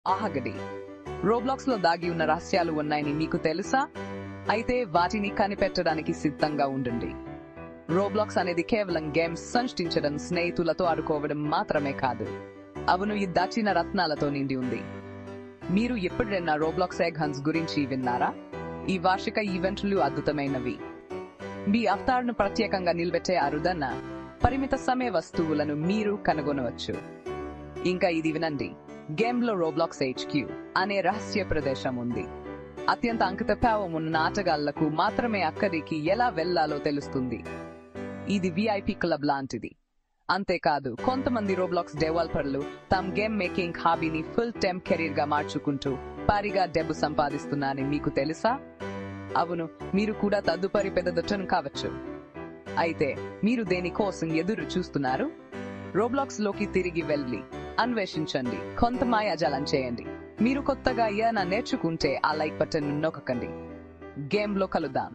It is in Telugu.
ఆహగడి, రోబ్లాక్స్ లో దాగి ఉన్న రహస్యాలు ఉన్నాయని మీకు తెలుసా? అయితే వాటిని కనిపెట్టడానికి సిద్ధంగా ఉండండి. రోబ్లాక్స్ అనేది కేవలం గేమ్స్ సృష్టించడం, స్నేహితులతో ఆడుకోవడం మాత్రమే కాదు. అవును, ఈ దాచిన రత్నాలతో నిండి ఉంది. మీరు ఎప్పుడైనా రోబ్లాక్స్ ఎగ్ హంట్స్ గురించి విన్నారా? ఈ వార్షిక ఈవెంట్లు అద్భుతమైనవి. మీ అవతారను ప్రత్యేకంగా నిలబెట్టే అరుదైన పరిమిత సమయ వస్తువులను మీరు కనుగొనవచ్చు. ఇంకా ఇది వినండి, గేమ్ లో రోబ్లాక్స్ HQ అనే రహస్య ప్రదేశం ఉంది. అత్యంత అంకితభావం ఉన్న ఆటగాళ్లకు మాత్రమే అక్కడికి ఎలా వెళ్లాలో తెలుస్తుంది. ఇది VIP క్లబ్ లాంటిది. అంతేకాదు, కొంతమంది రోబ్లాక్స్ డెవలపర్లు తమ గేమ్ మేకింగ్ హాబీని ఫుల్ టైమ్ కెరీర్ గా మార్చుకుంటూ భారీగా డబ్బు సంపాదిస్తున్నారని మీకు తెలుసా? అవును, మీరు కూడా తదుపరి పెద్దదొట్టను కావచ్చు. అయితే మీరు దేనికోసం ఎదురు చూస్తున్నారు? రోబ్లాక్స్ లోకి తిరిగి వెళ్ళి అన్వేషించండి, కొంత మాయాజాలం చేయండి. మీరు కొత్తగా ఏమైనా నేర్చుకుంటే ఆ లైక్ బటన్ నొక్కకండి. గేమ్ లో కలుద్దాం.